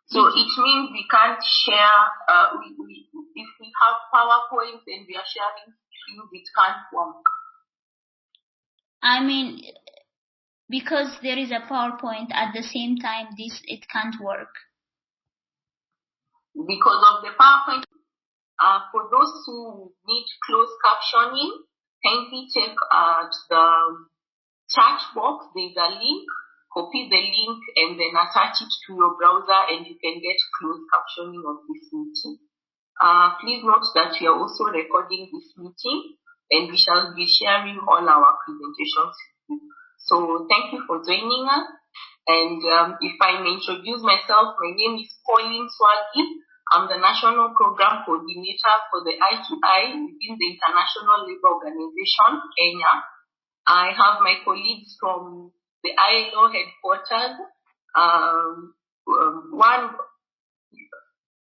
So it means we can't share, if we have PowerPoint and we are sharing screens, it can't work. I mean, because there is a PowerPoint at the same time, it can't work. Because of the PowerPoint, for those who need closed captioning, kindly check the chat box. There's a link. Copy the link and then attach it to your browser and you can get closed captioning of this meeting. Please note that we are also recording this meeting and we shall be sharing all our presentations with you. So thank you for joining us. And if I may introduce myself, my name is Pauline Swagi. I'm the National Program Coordinator for the I2I within the International Labour Organization, Kenya. I have my colleagues from the ILO headquarters.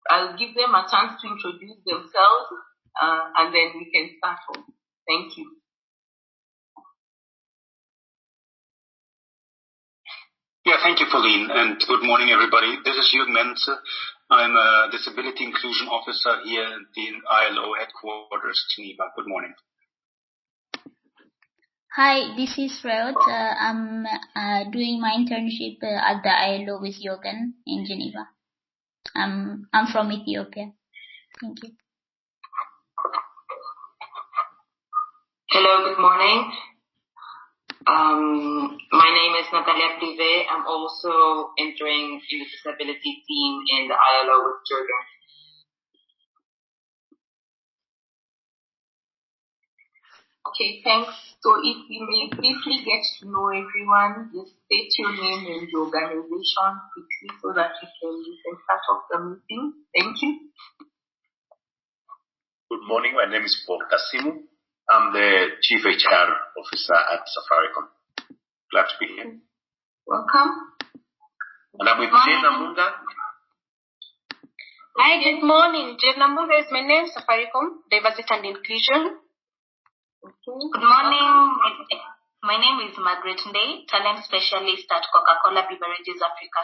I'll give them a chance to introduce themselves, and then we can start on. Thank you. Yeah, thank you, Pauline, and good morning, everybody. This is Jürgen Menze. I'm a Disability Inclusion Officer here at the ILO headquarters, Geneva. Good morning. Hi, this is Reut. I'm doing my internship at the ILO with Jürgen in Geneva. I'm from Ethiopia. Thank you. Hello, good morning. My name is Natalia Privé. I'm also entering in the disability team in the ILO with Jürgen. Okay, thanks. So if we may briefly get to know everyone, just state your name and your organization quickly so that we can start off the meeting. Thank you. Good morning. My name is Paul Kasimu. I'm the Chief HR Officer at Safaricom. Glad to be here. Welcome. And I'm with Jane Namunda. Hi, good morning. Jane Namunda is my name, Safaricom, Diversity and Inclusion. Okay. Good morning. My name is Margaret Ndei, Talent Specialist at Coca-Cola Beverages Africa.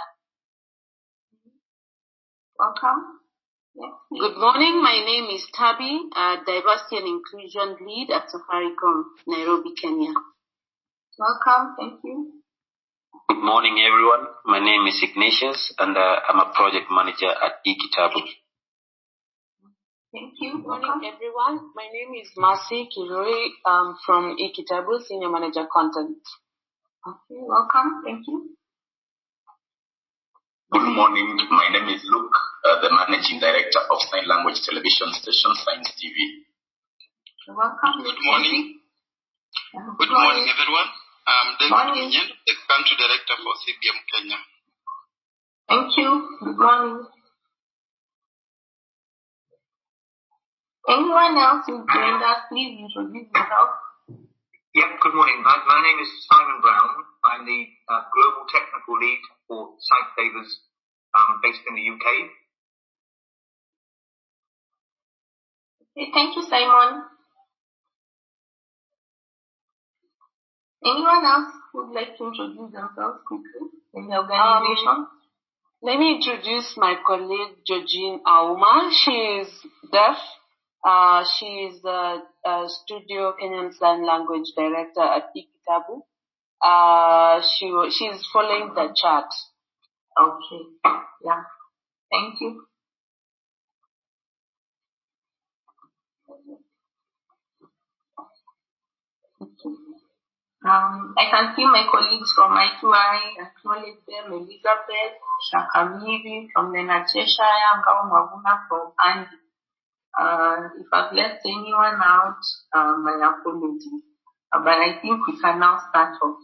Welcome. Yes, good morning. My name is Tabi, Diversity and Inclusion Lead at Safaricom, Nairobi, Kenya. Welcome. Thank you. Good morning, everyone. My name is Ignatius, and I'm a project manager at eKitabu. Thank you. Good morning, everyone. My name is Marcy Kiroi. I'm from eKitabu, Senior Manager Content. Okay, welcome. Thank you. Good morning. My name is Luke, the Managing Director of Sign Language Television Station Science TV. Welcome. Good morning. Good morning, everyone. I'm David Minyan, the Country Director for CBM Kenya. Thank you. Good morning. Anyone else who joined us, please introduce yourself. Yeah, good morning. My name is Simon Brown. I'm the Global Technical Lead for Site Savers based in the UK. Okay, thank you, Simon. Anyone else who would like to introduce themselves quickly in the organization? Let me introduce my colleague, Georgine Auma. She is deaf. She is the Studio Kenyan Sign Language Director at eKitabu. She is following the chat. Okay. Yeah. Thank you. Okay. I can see my colleagues from I2I, acknowledge them, Elizabeth, Shakamiri from the Nacheshire, Ngao Mwaguna from Andy. If I've left anyone out, my apologies. But I think we can now start off.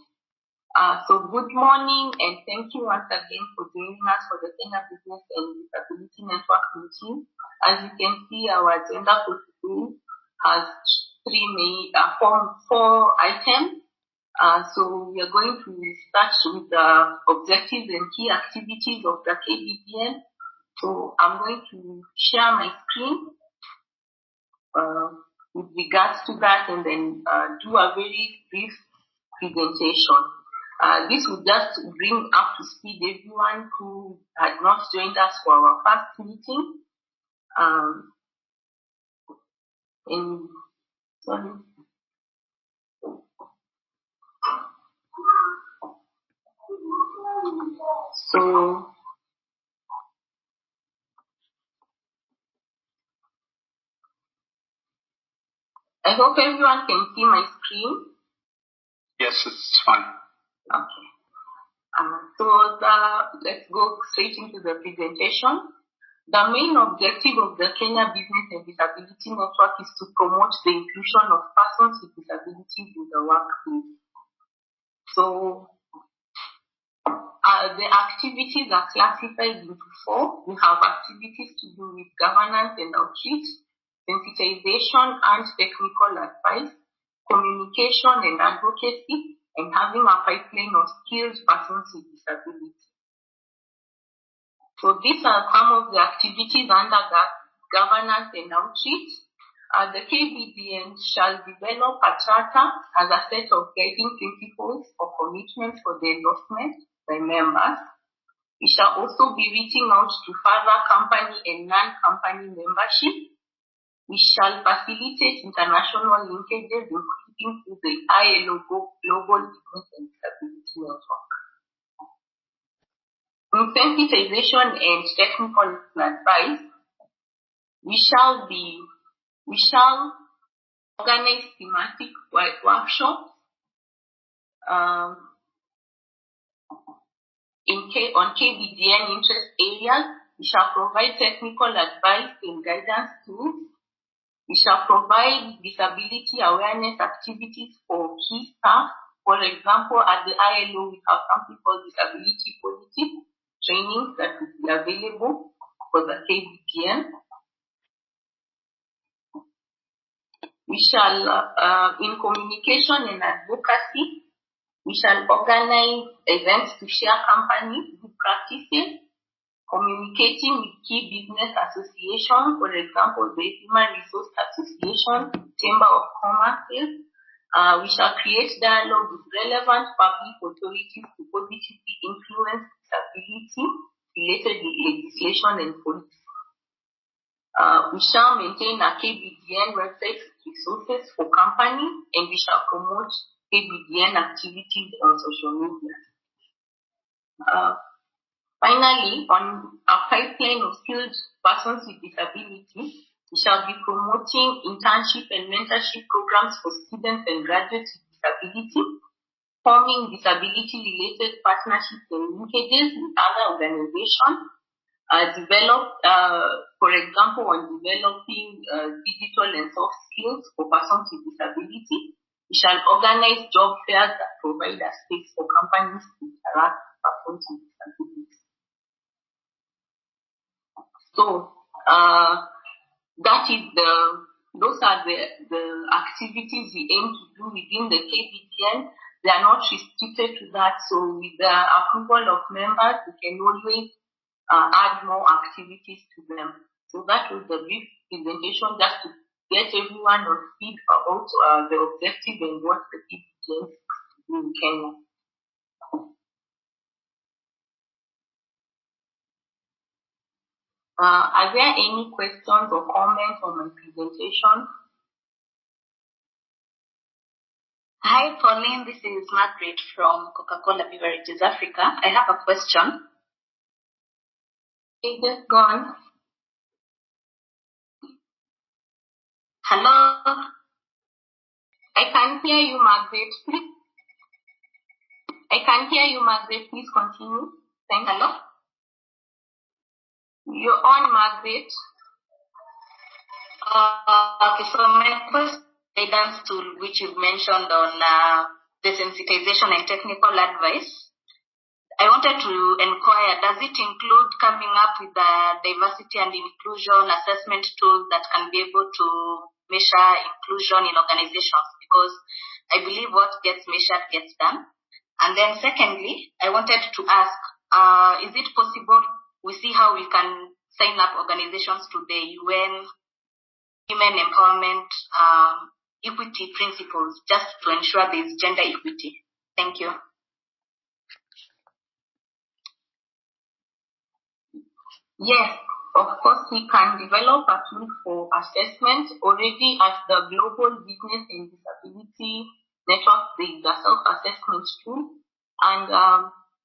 So good morning and thank you once again for joining us for the Kenya Business and Disability Network meeting. As you can see, our agenda for today has four items. So we are going to start with the objectives and key activities of the KBPN. So I'm going to share my screen with regards to that and then do a very brief presentation. This would just bring up to speed everyone who had not joined us for our first meeting. So I hope everyone can see my screen. Yes, it's fine. Okay. Let's go straight into the presentation. The main objective of the Kenya Business and Disability Network is to promote the inclusion of persons with disabilities in the workplace. So the activities are classified into 4. We have activities to do with governance and outreach, sensitization and technical advice, communication and advocacy, and having a pipeline of skilled persons with disabilities. So these are some of the activities under the governance and outreach. The KBDN shall develop a charter as a set of guiding principles or commitments for the endorsement by members. We shall also be reaching out to further company and non-company membership. We shall facilitate international linkages, including through the ILO Global Business and Disability Network. In sensitization and technical advice, we shall organize thematic workshops on KBDN interest areas. We shall provide technical advice and guidance tools. We shall provide disability awareness activities for key staff. For example, at the ILO, we have something called disability politics training that will be available for the KBDN. We shall, in communication and advocacy, we shall organize events to share company good practices, communicating with key business associations, for example, the Human Resource Association, Chamber of Commerce. We shall create dialogue with relevant public authorities to positively influence disability-related legislation and policy. We shall maintain a KBDN website with resources for companies, and we shall promote KBDN activities on social media. Finally, on a pipeline of skilled persons with disabilities, we shall be promoting internship and mentorship programs for students and graduates with disability, forming disability-related partnerships and linkages with other organizations, for example, on developing digital and soft skills for persons with disability. We shall organize job fairs that provide a space for companies to interact with persons with disabilities. So, those are the activities we aim to do within the KBDN. They are not restricted to that. So with the approval of members, we can always add more activities to them. So that was the brief presentation, just to get everyone on speed about the objective and what the KBDN is in Kenya. Are there any questions or comments on my presentation? Hi, Pauline. This is Margaret from Coca-Cola Beverages Africa. I have a question. Okay, just go on. Hello? I can hear you, Margaret. Please. I can hear you, Margaret. Please continue. Thank you. Hello? You're on, Margaret. Okay, so my first guidance tool, which you've mentioned on the sensitization and technical advice, I wanted to inquire, does it include coming up with a diversity and inclusion assessment tool that can be able to measure inclusion in organizations? Because I believe what gets measured gets done. And then secondly, I wanted to ask, is it possible we see how we can sign up organizations to the UN Women Empowerment Equity Principles just to ensure there is gender equity? Thank you. Yes, of course, we can develop a tool for assessment. Already at the Global Business and Disability Network, there is a self-assessment tool, and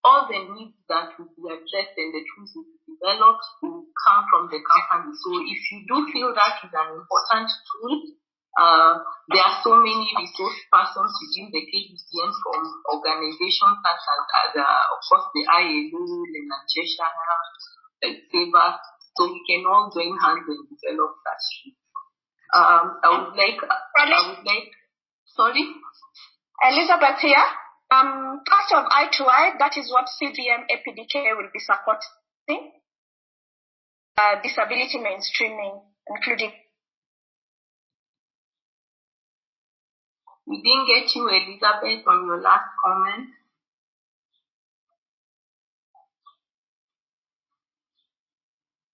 all the needs that will be addressed and the tools will be developed will come from the company. So if you do feel that is an important tool, there are so many resource persons within the KBCN from organizations such as, of course, the ILO, Leonard Cheshire, etc. So we can all join hands and develop that tool. Sorry? Elizabeth here. Part of I2I, that is what CBM APDK will be supporting. Disability mainstreaming, including. We didn't get you, Elizabeth, on your last comment.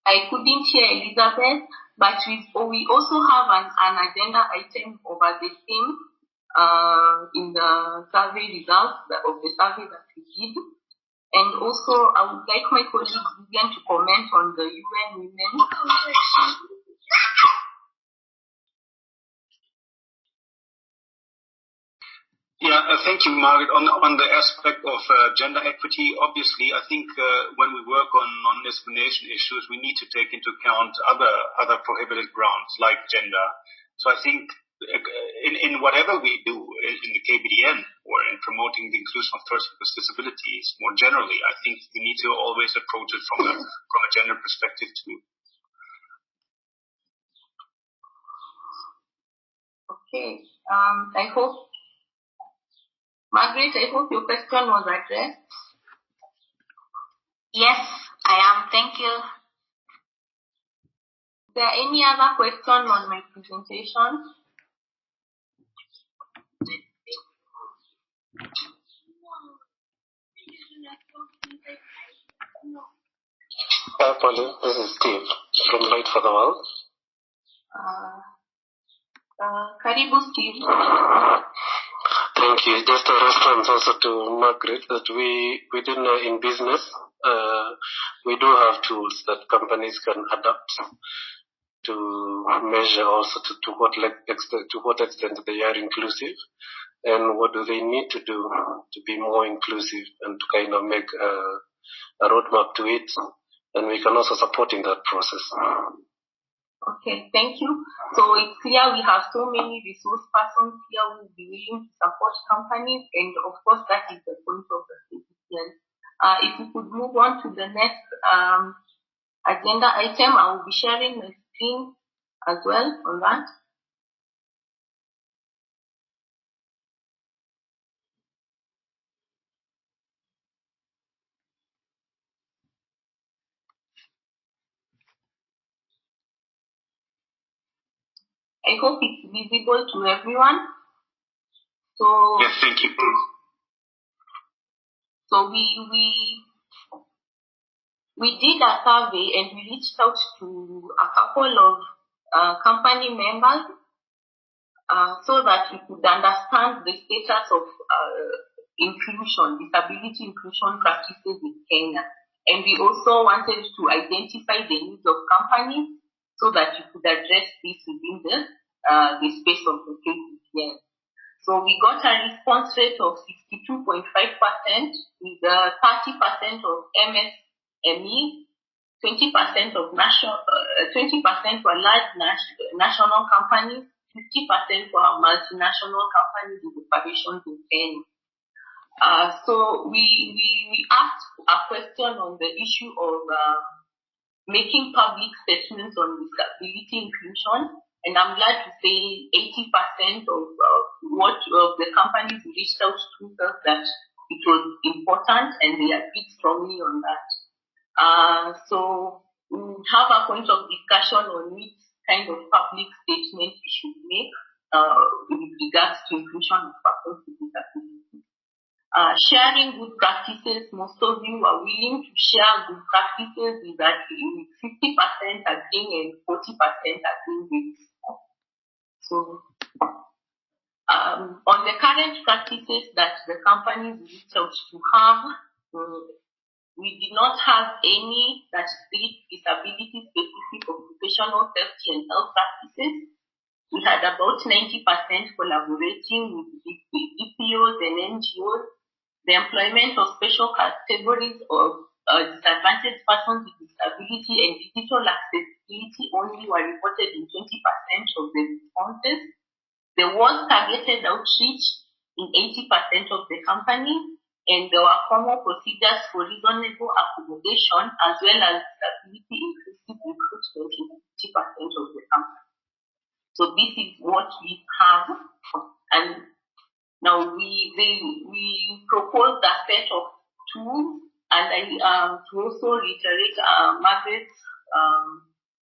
I couldn't hear Elizabeth, but we also have an agenda item over the same in the survey results of the survey that we did. And also, I would like my colleague Vivian to comment on the UN Women. Yeah, thank you, Margaret. On the aspect of gender equity, obviously, I think when we work on non-discrimination issues, we need to take into account other prohibited grounds like gender. So I think in whatever we do in the KBDN or in promoting the inclusion of persons with disabilities more generally, I think we need to always approach it from a gender perspective too. Okay. Margaret, I hope your question was addressed. Yes, I am. Thank you. Is there any other question on my presentation? Hi, Pauline. This is Steve from Light for the World. Karibu, Steve. Thank you. Just a response also to Margaret that we within in business, we do have tools that companies can adapt to measure also to what extent they are inclusive and what do they need to do to be more inclusive and to kind of make a roadmap to it. And we can also support in that process. Okay, thank you. So it's clear we have so many resource persons here who will be willing to support companies, and of course that is the point of the KBCN. If we could move on to the next agenda item, I will be sharing my screen as well on that. I hope it's visible to everyone. So yes, thank you. So we did a survey and we reached out to a couple of company members so that we could understand the status of disability inclusion practices in Kenya. And we also wanted to identify the needs of companies so that we could address this within the space of the KBCN. So we got a response rate of 62.5% with 30% of MSMEs, 20% of 20% were large national companies, 50% were multinational companies with operations in Kenya. So we asked a question on the issue of making public statements on disability inclusion, and I'm glad to say 80% of the companies we reached out to felt that it was important, and they agreed strongly on that. So we have a point of discussion on which kind of public statement we should make with regards to inclusion of persons with disabilities. Sharing good practices, most of you are willing to share good practices with 50% agreeing and 40% agreeing with. So on the current practices that the companies reach out to have, We did not have any that strict disability-specific occupational safety and health practices. We had about 90% collaborating with EPOs and NGOs. The employment of special categories of disadvantaged persons with disability and digital accessibility only were reported in 20% of the responses. There was targeted outreach in 80% of the companies, and there were formal procedures for reasonable accommodation as well as disability inclusive recruitment in 50% of the companies. So this is what we have, and now we proposed a set of tools, and to also reiterate Margaret's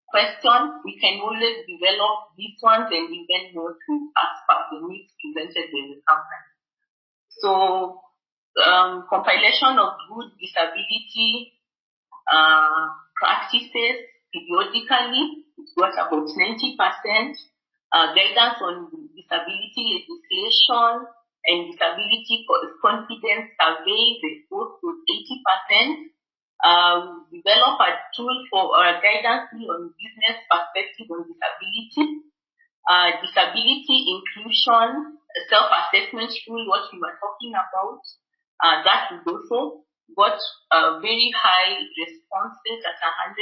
question, we can always develop these ones and we then go to as per the needs presented in the company. So compilation of good disability practices periodically, it's got about 90%. Guidance on disability legislation and disability confidence surveys, they both with 80%. Develop a tool for guidance on business perspective on disability. Disability inclusion, self-assessment tool, what we were talking about, that is also got very high responses at 100%.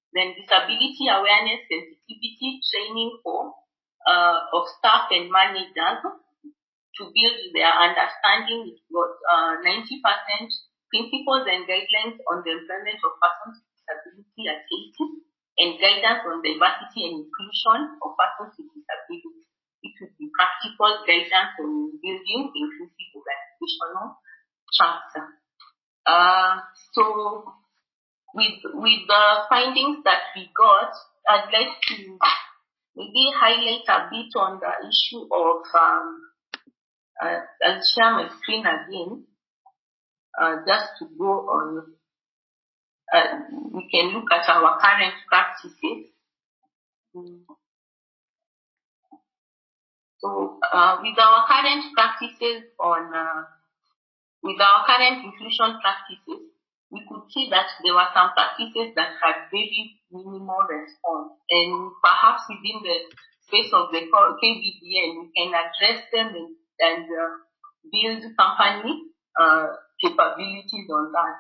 Then disability awareness sensitivity training for of staff and managers to build their understanding. It got 90%. Principles and guidelines on the employment of persons with disability at 80%, and guidance on diversity and inclusion of persons with disability. It would be practical guidance on building inclusive organizational structure. So with the findings that we got, I'd like to maybe highlight a bit on the issue of, I'll share my screen again, just to go on, we can look at our current practices. So with our current practices with our current inclusion practices, we could see that there were some practices that had very minimal response, and perhaps within the space of the KBBN, we can address them and build company capabilities on that.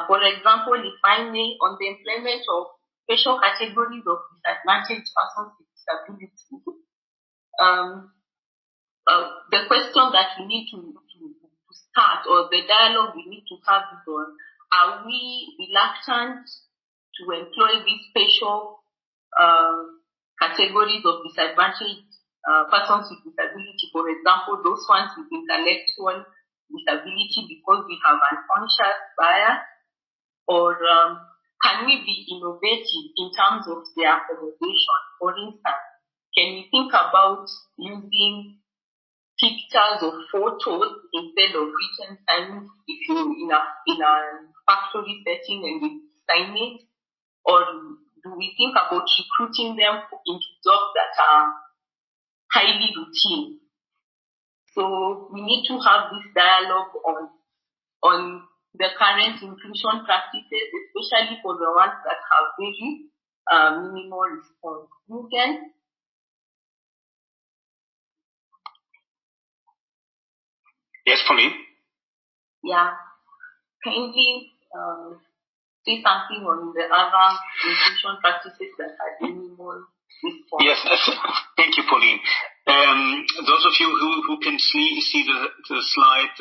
For example, if I may, on the employment of special categories of disadvantaged persons with disability, the question that we need to start, or the dialogue we need to have is on, are we reluctant to employ these special categories of disadvantaged persons with disability? For example, those ones with intellectual disability, because we have an unconscious bias, or can we be innovative in terms of their accommodation? For instance, can we think about using pictures or photos instead of written signage if you in a factory setting and with signage? Or do we think about recruiting them into jobs that are highly routine? So we need to have this dialogue on the current inclusion practices, especially for the ones that have very minimal response. Mugen? Yes, Pauline? Yeah. Kindly say something on the other inclusion practices that have minimal response. Yes, thank you, Pauline. Those of you who can see the slide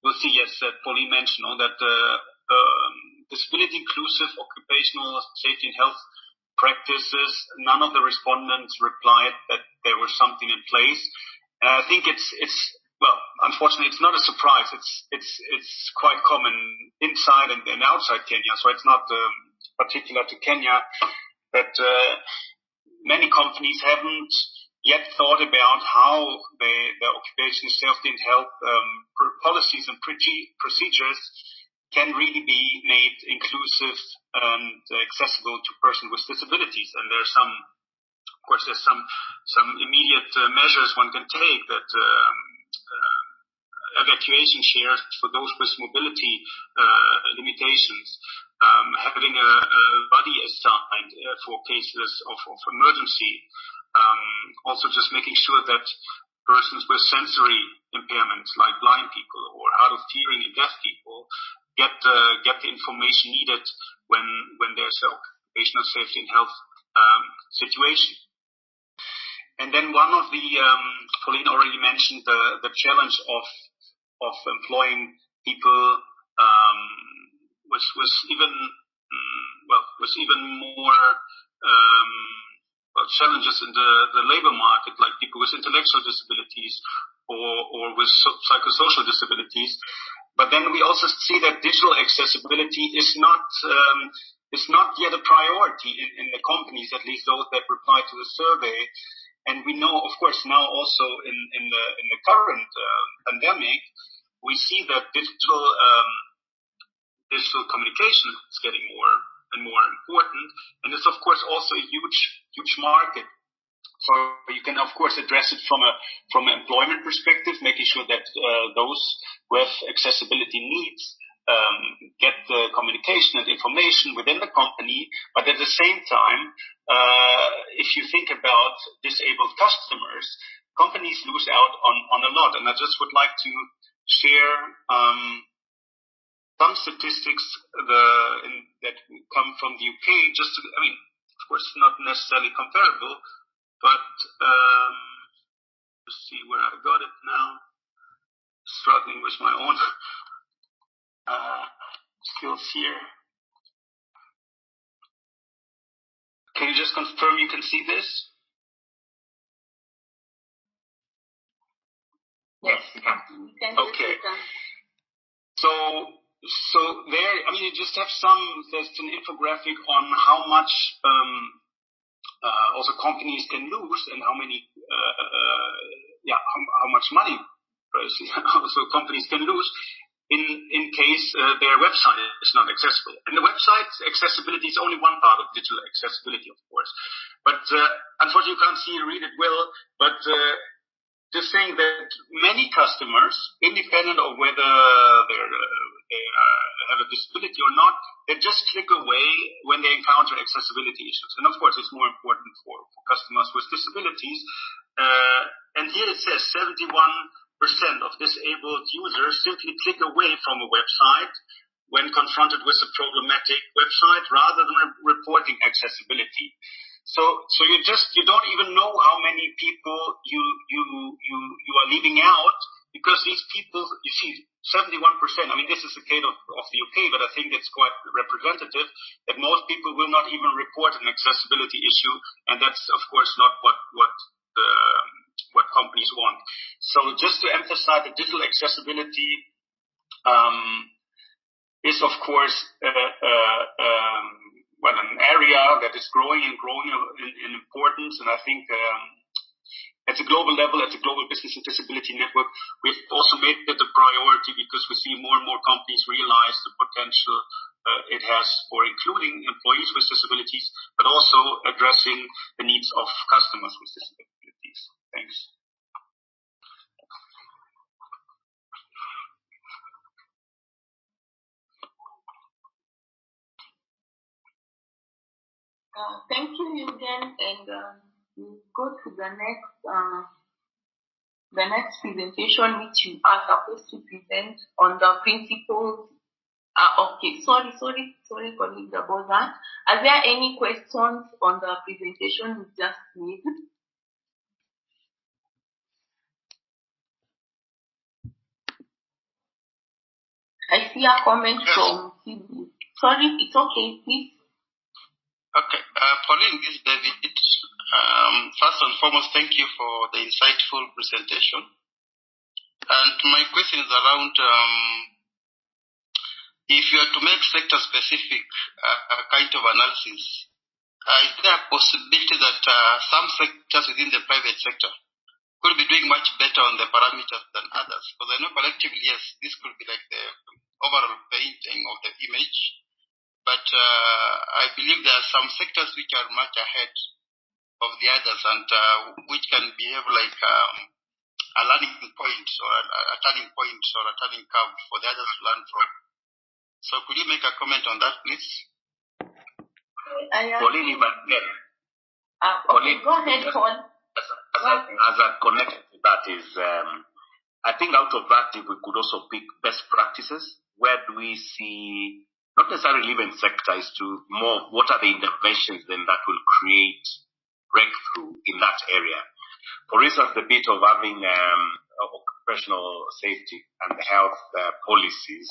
will see, yes, Pauline mentioned that disability inclusive occupational safety and health practices, none of the respondents replied that there was something in place. I think it's well, unfortunately, it's not a surprise. It's quite common inside and outside Kenya, so it's not particular to Kenya. But many companies haven't yet thought about how their occupational safety and health policies and procedures can really be made inclusive and accessible to persons with disabilities. And there's some immediate measures one can take that evacuation chairs for those with mobility limitations, having a body assigned for cases of emergency, also just making sure that persons with sensory impairments like blind people or hard of hearing and deaf people get the information needed when there's an occupational safety and health situation. And then one of the Pauline already mentioned the challenge of employing people was even more challenges in the labor market, like people with intellectual disabilities or with psychosocial disabilities. But then we also see that digital accessibility is not yet a priority in the companies, at least those that reply to the survey. And we know, of course, now also in the current pandemic, we see that digital communication is getting more and more important, and it's of course also a huge market. So you can of course address it from an employment perspective, making sure that those with accessibility needs get the communication and information within the company. But at the same time, if you think about disabled customers, companies lose out on a lot. And I just would like to share some statistics that come from the UK. Of course, not necessarily comparable, but let's see where I got it now. Struggling with my own skills here. Can you just confirm you can see this? Yes, you can. Okay. So there, you just have there's an infographic on how much also companies can lose and how much money also companies can lose in case their website is not accessible. And the website accessibility is only one part of digital accessibility, of course. But unfortunately, you can't see or read it well, but just saying that many customers, independent of whether they have a disability or not, they just click away when they encounter accessibility issues. And of course, it's more important for customers with disabilities. And here it says 71% of disabled users simply click away from a website when confronted with a problematic website rather than reporting accessibility. So you don't even know how many people you are leaving out, because these people, you see, 71%. This is the case of the UK, but I think it's quite representative that most people will not even report an accessibility issue, and that's of course not what companies want. So just to emphasize, that digital accessibility is of course an area that is growing in importance, and I think at a global level, at the Global Business and Disability Network, we've also made it a priority because we see more and more companies realize the potential it has for including employees with disabilities, but also addressing the needs of customers with disabilities. Thanks. Thank you, Eugen, and we'll go to the next presentation, which you are supposed to present on the principles. Okay, sorry, colleagues, about that. Are there any questions on the presentation we just made? I see a comment from Sydney. Sorry, it's okay, please. Okay, Pauline, this is David. First and foremost, thank you for the insightful presentation. And my question is around if you are to make sector-specific kind of analysis, is there a possibility that some sectors within the private sector could be doing much better on the parameters than others? Because I know collectively, yes, this could be like the overall painting of the image. But I believe there are some sectors which are much ahead of the others and which can behave like a learning point or a turning point or a turning curve for the others to learn from. So could you make a comment on that, please? Pauline, but then. Pauline, go ahead, Paul. As a connect to that is, I think out of that, if we could also pick best practices, where do we see, not necessarily even sectors, to more, what are the interventions then that will create breakthrough in that area? For instance, the bit of having occupational safety and health policies,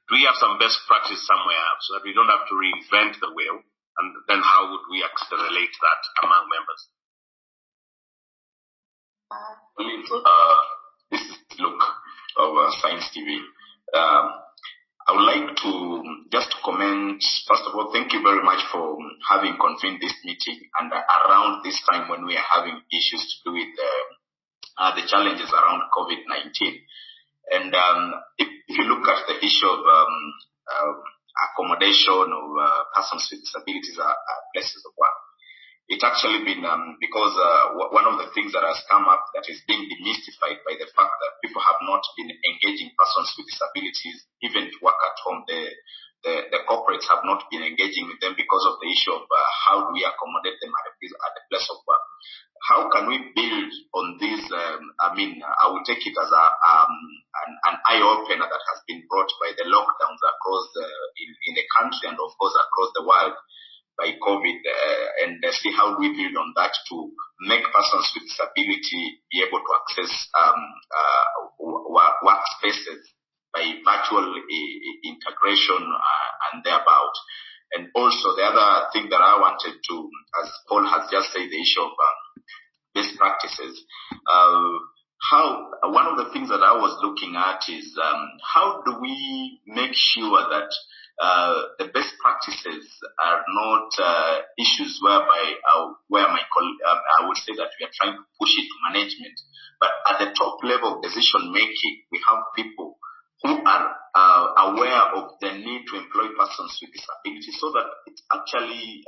do we have some best practice somewhere so that we don't have to reinvent the wheel? And then how would we accelerate that among members? This is Luke of Science TV. I would like to just comment, first of all, thank you very much for having convened this meeting and around this time when we are having issues to do with the challenges around COVID-19. And if you look at the issue of accommodation of persons with disabilities at places of work, it's actually been because one of the things that has come up that is being demystified by the fact that people have not been engaging persons with disabilities even to work at home. The corporates have not been engaging with them because of the issue of how do we accommodate them at the place of work. How can we build on this? I would take it as an eye-opener that has been brought by the lockdowns across in the country and of course across the world by COVID, and see how we build on that to make persons with disability be able to access workspaces by virtual integration and thereabout. And also the other thing that I wanted to, as Paul has just said, the issue of best practices. One of the things that I was looking at is how do we make sure that the best practices are not issues whereby I would say that we are trying to push it to management, but at the top level of decision making, we have people who are aware of the need to employ persons with disabilities, so that it's actually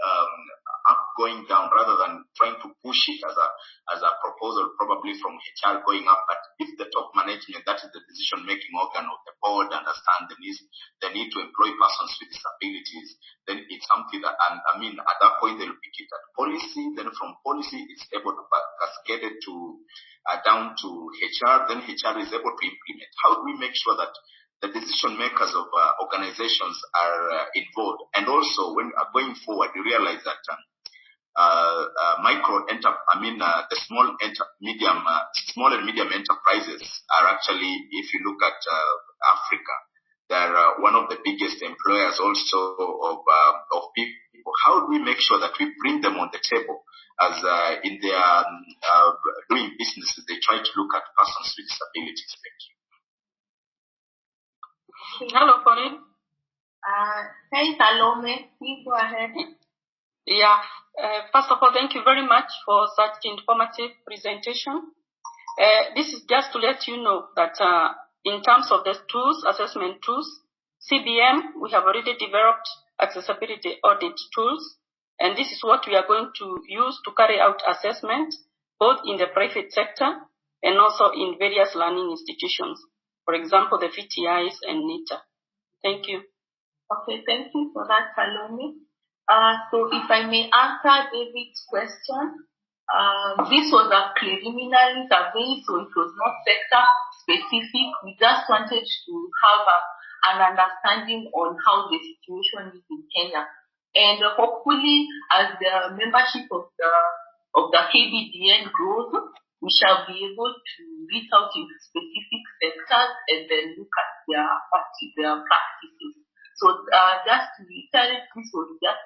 going down rather than trying to push it as a proposal probably from HR going up. But if the top management, that is the decision making organ of the board, understand the need to employ persons with disabilities, then it's something that, at that point they'll pick it at policy, then from policy it's able to cascade it to down to HR, then HR is able to implement. How do we make sure that the decision makers of organizations are involved? And also, when going forward, you realize that the small and medium enterprises are actually, if you look at Africa, they're one of the biggest employers also of people. How do we make sure that we bring them on the table as in their doing businesses, they try to look at persons with disabilities? Thank you. Hello, Pauline. Hey, Salome, please go ahead. Yeah. First of all, thank you very much for such informative presentation. This is just to let you know that in terms of the tools, assessment tools, CBM, we have already developed accessibility audit tools, and this is what we are going to use to carry out assessment, both in the private sector and also in various learning institutions. For example, the VTIs and NITA. Thank you. Okay, thank you for that, Salome. So if I may answer David's question, this was a preliminary survey, so it was not sector specific. We just wanted to have an understanding on how the situation is in Kenya. And hopefully, as the membership of the KBDN grows, we shall be able to reach out into specific sectors and then look at their practices. So just to reiterate, this was just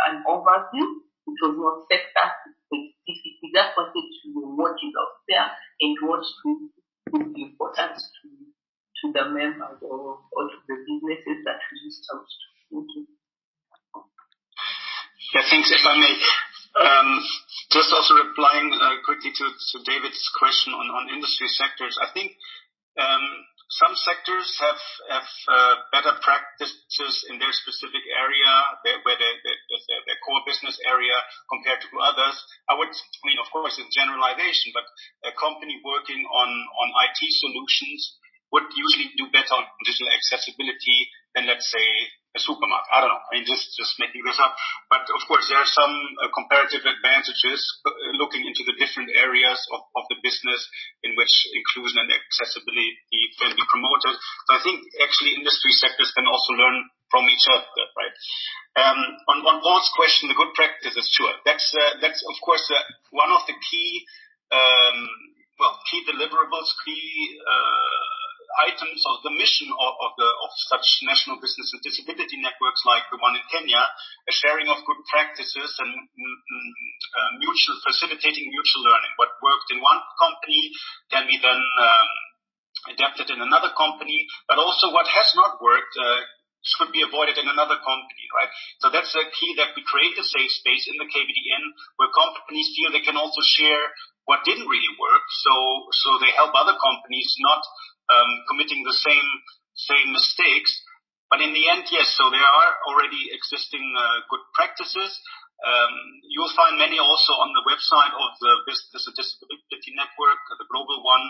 an overview. It was not sector specific. We just wanted to know what is out there and what would be important to the members or to the businesses that we reached out to. Thank you. Yeah, thanks. If I may, just also replying quickly to David's question on industry sectors, I think some sectors have better practices in their specific area, where their core business area compared to others. Of course, it's generalization, but a company working on IT solutions would usually do better on digital accessibility than, let's say, a supermarket. I don't know. Just making this up. But of course, there are some comparative advantages looking into the different areas of the business in which inclusion and accessibility can be promoted. So I think actually industry sectors can also learn from each other, right? On Paul's question, the good practices, sure. That's of course one of the key deliverables, items of the mission of such national business and disability networks like the one in Kenya, a sharing of good practices and facilitating mutual learning. What worked in one company can be then adapted in another company, but also what has not worked should be avoided in another company, right? So that's a key, that we create a safe space in the KVDN where companies feel they can also share what didn't really work, so they help other companies not committing the same mistakes. But in the end, yes, so there are already existing good practices. You'll find many also on the website of the Business and Disability Network, the global one,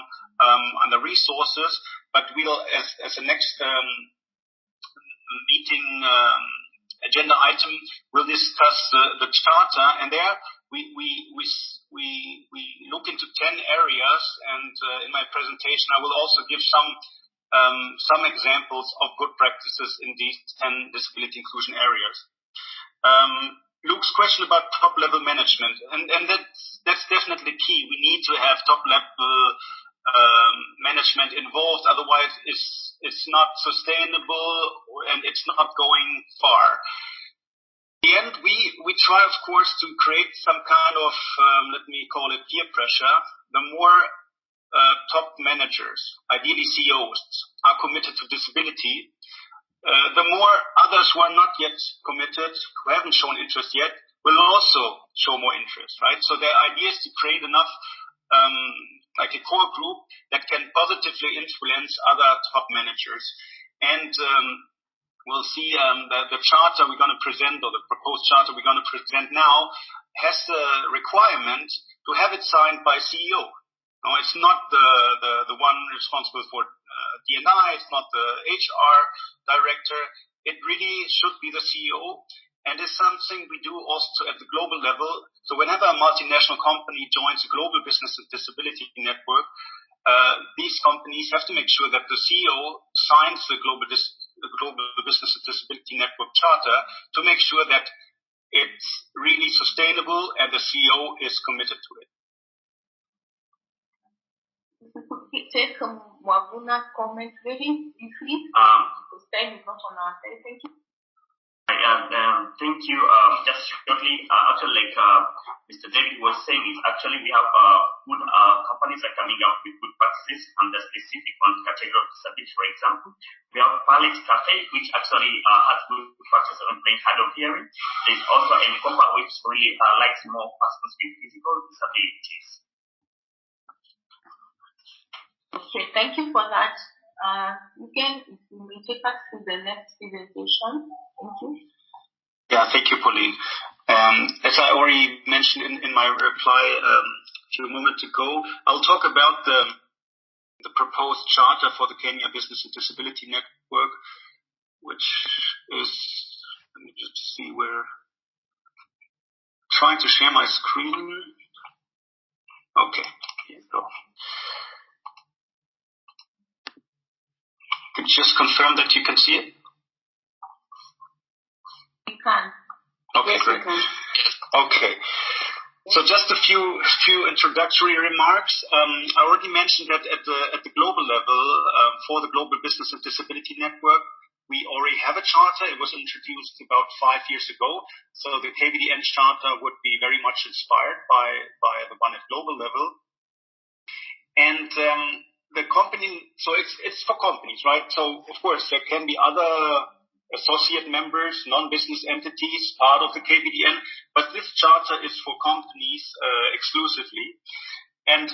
under resources. But we'll, as a next meeting agenda item, we'll discuss the charter, and there we look into 10 areas, and in my presentation I will also give some examples of good practices in these 10 disability inclusion areas. Luke's question about top level management, and that's definitely key. We need to have top level management involved, otherwise it's not sustainable and it's not going far. In the end, we try, of course, to create some kind of, let me call it peer pressure. The more top managers, ideally CEOs, are committed to disability, the more others who are not yet committed, who haven't shown interest yet, will also show more interest, right? So the idea is to create enough, like a core group that can positively influence other top managers. And we'll see the charter we're going to present, or the proposed charter we're going to present now, has the requirement to have it signed by CEO. No, it's not the one responsible for D&I, it's not the HR director. It really should be the CEO. And it's something we do also at the global level. So whenever a multinational company joins a global business and disability network, these companies have to make sure that the CEO signs the global business and disability network charter to make sure that it's really sustainable and the CEO is committed to it. Take Mwavuna comment very briefly, because time is not on our side. Thank you. Thank you. Just shortly, actually, like Mr. David was saying, is actually we have good companies are coming up with good practices under specific one category of disability. For example, we have Palette Cafe, which actually has good practices on playing hard of hearing. There's also Encopa, which really likes more persons with physical disabilities. Okay, thank you for that. Again, if you may take us to the next presentation. Thank you. Yeah, thank you, Pauline. As I already mentioned in my reply a moment ago, I'll talk about the proposed charter for the Kenya Business and Disability Network, which is, let me just see where, trying to share my screen. Okay, here you go. Can you just confirm that you can see it? We can. Okay, yes, great. Okay. So just a few introductory remarks. I already mentioned that at the global level, for the Global Business and Disability Network, we already have a charter. It was introduced about 5 years ago. So the KVDN charter would be very much inspired by the one at global level. And the company, so it's for companies, right? So of course there can be other associate members, non-business entities, part of the KVDN, but this charter is for companies exclusively. And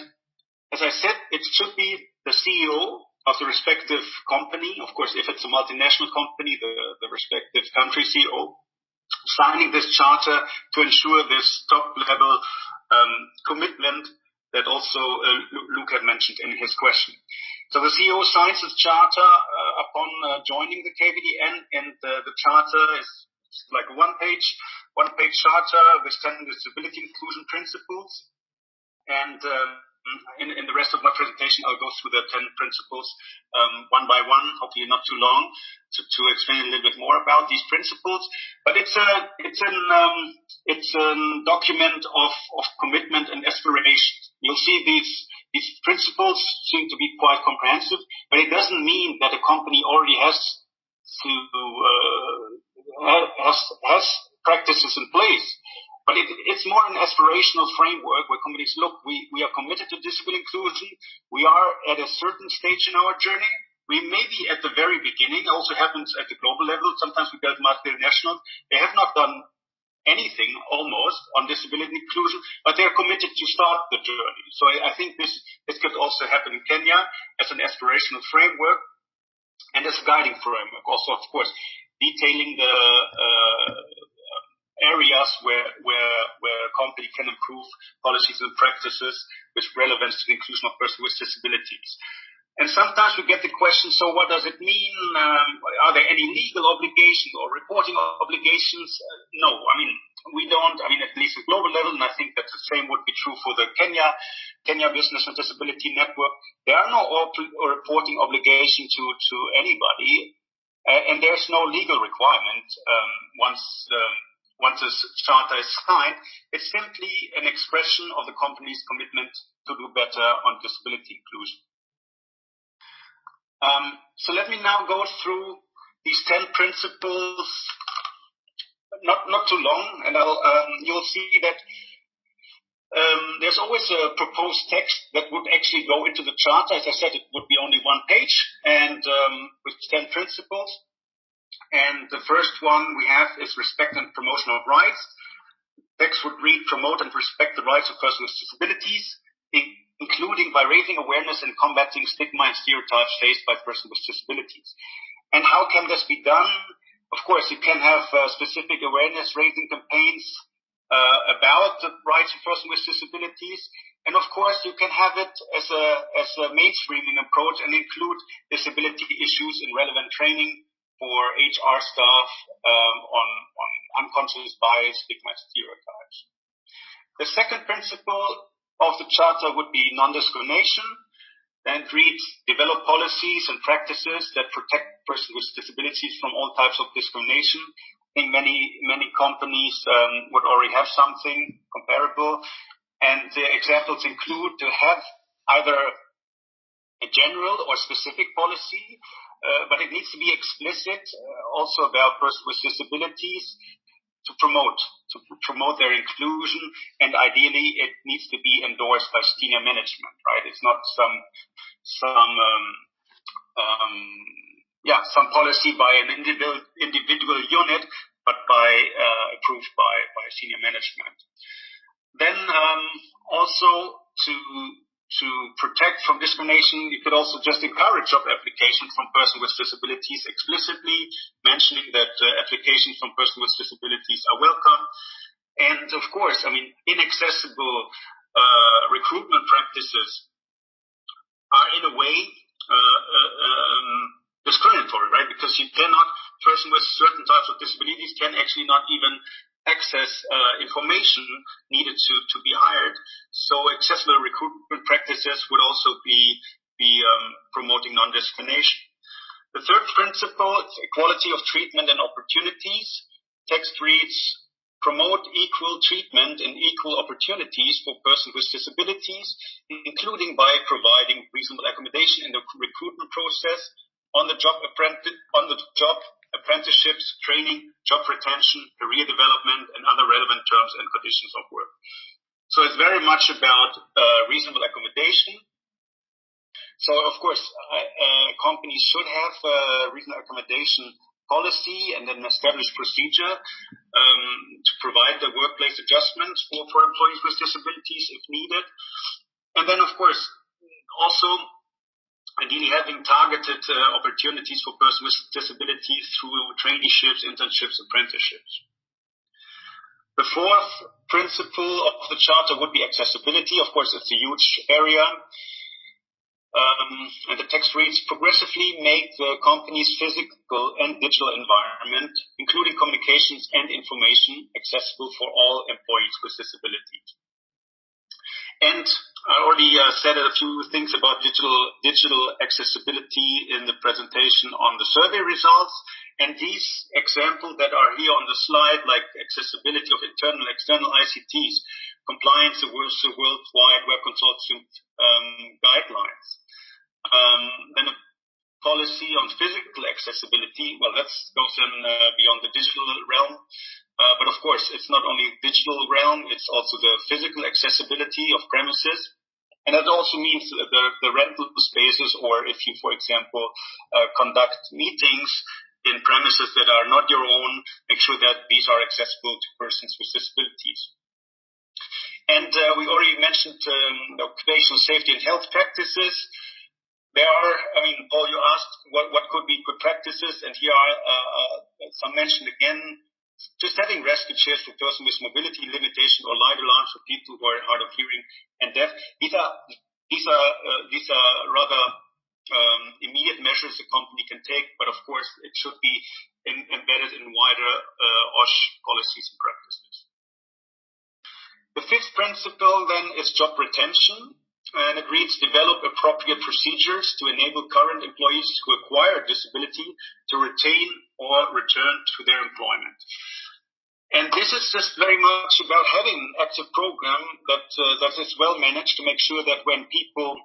as I said, it should be the CEO the respective company. Of course, if it's a multinational company, the respective country CEO signing this charter to ensure this top-level commitment that also Luke had mentioned in his question. So the CEO signs this charter upon joining the KVDN, and the charter is like a one-page charter with 10 disability inclusion principles. And in the rest of my presentation, I'll go through the 10 principles one by one, hopefully not too long, to explain a little bit more about these principles. But it's a document of commitment and aspirations. You'll see these principles seem to be quite comprehensive, but it doesn't mean that a company already has practices in place. But it's more an aspirational framework where companies look, we are committed to disability inclusion. We are at a certain stage in our journey. We may be at the very beginning. It also happens at the global level. Sometimes we build multinationals. They have not done anything almost on disability inclusion, but they are committed to start the journey. So I think this could also happen in Kenya as an aspirational framework and as a guiding framework. Also, of course, detailing the areas where a company can improve policies and practices with relevance to the inclusion of persons with disabilities. And sometimes we get the question, so what does it mean? Are there any legal obligations or reporting obligations? No, we don't. At least at global level, and I think that the same would be true for the Kenya Business and Disability Network. There are no reporting obligation to anybody, and there's no legal requirement once this charter is signed. It's simply an expression of the company's commitment to do better on disability inclusion. So let me now go through these 10 principles, not too long, and you'll see that there's always a proposed text that would actually go into the charter. As I said, it would be only one page, and with 10 principles. And the first one we have is respect and promotion of rights. Text would read, promote and respect the rights of persons with disabilities, including by raising awareness and combating stigma and stereotypes faced by persons with disabilities. And how can this be done? Of course, you can have specific awareness raising campaigns about the rights of persons with disabilities. And of course, you can have it as a mainstreaming approach and include disability issues in relevant training for HR staff on unconscious bias, stigma, and stereotypes. The second principle of the charter would be non-discrimination. Then it reads, develop policies and practices that protect persons with disabilities from all types of discrimination. I think many companies would already have something comparable. And the examples include to have either a general or specific policy, but it needs to be explicit also about persons with disabilities to promote their inclusion, and ideally it needs to be endorsed by senior management, right? It's not some policy by an individual unit, but approved by senior management. Then also to protect from discrimination, you could also just encourage job applications from persons with disabilities, explicitly mentioning that applications from persons with disabilities are welcome. And of course, inaccessible recruitment practices are in a way discriminatory, right? Because person with certain types of disabilities can actually not even access information needed to be hired. So accessible recruitment practices would also be promoting non-discrimination. The third principle is equality of treatment and opportunities. Text reads, promote equal treatment and equal opportunities for persons with disabilities, including by providing reasonable accommodation in the recruitment process, on the job apprenticeships, training, job retention, career development, and other relevant terms and conditions of work. So it's very much about reasonable accommodation. So of course, companies should have a reasonable accommodation policy and an established procedure to provide the workplace adjustments for employees with disabilities if needed. And then of course, also Ideally, having targeted opportunities for persons with disabilities through traineeships, internships, apprenticeships. The fourth principle of the Charter would be accessibility. Of course, it's a huge area. And the text reads, progressively make the company's physical and digital environment, including communications and information, accessible for all employees with disabilities. And I already said a few things about digital accessibility in the presentation on the survey results. And these examples that are here on the slide, like accessibility of internal and external ICTs, compliance with the Worldwide Web Consortium guidelines. Then a policy on physical accessibility. Well, that goes beyond the digital realm. But of course, it's not only digital realm, it's also the physical accessibility of premises. And that also means the rental spaces, or if you, for example, conduct meetings in premises that are not your own, make sure that these are accessible to persons with disabilities. And we already mentioned occupational safety and health practices. There are, Paul, you asked what could be good practices, and here are some mentioned again. Just having rescue chairs for persons with mobility limitation or light alarms for people who are hard of hearing and deaf. These are rather immediate measures a company can take, but of course it should be embedded in wider OSH policies and practices. The fifth principle then is job retention. And it reads, develop appropriate procedures to enable current employees who acquire a disability to retain or return to their employment. And this is just very much about having an active program that is well managed to make sure that when people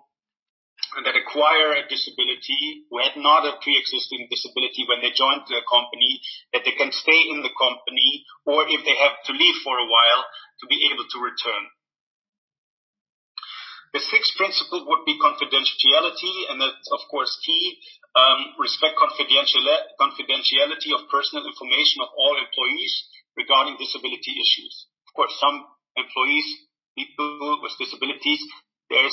that acquire a disability who had not a pre-existing disability when they joined the company, that they can stay in the company, or if they have to leave for a while, to be able to return. The sixth principle would be confidentiality, and that's, of course, key. Respect confidentiality of personal information of all employees regarding disability issues. Of course, some employees, people with disabilities, there's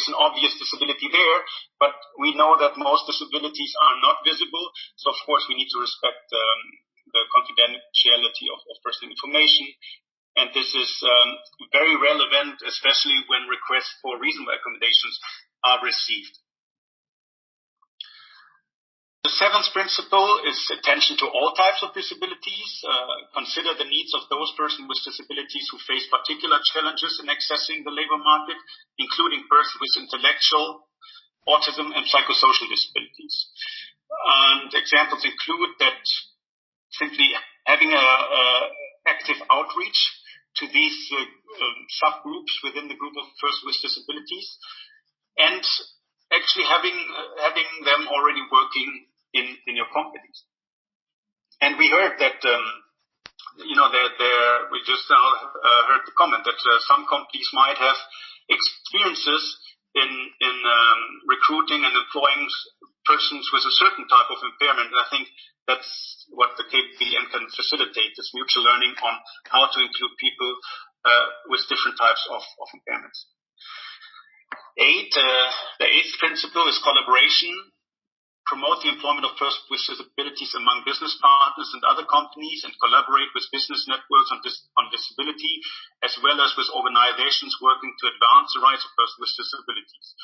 an obvious disability there, but we know that most disabilities are not visible. So, of course, we need to respect the confidentiality of personal information. And this is very relevant, especially when requests for reasonable accommodations are received. The seventh principle is attention to all types of disabilities. Consider the needs of those persons with disabilities who face particular challenges in accessing the labor market, including persons with intellectual, autism, and psychosocial disabilities. And examples include that simply having active outreach to these subgroups within the group of persons with disabilities, and actually having them already working in your companies. And we heard that we just now heard the comment that some companies might have experiences in recruiting and employing persons with a certain type of impairment. And I think that's what the KBN can facilitate, this mutual learning on how to include people with different types of impairments. The eighth principle is collaboration. Promote the employment of persons with disabilities among business partners and other companies, and collaborate with business networks on disability, as well as with organizations working to advance the rights of persons with disabilities.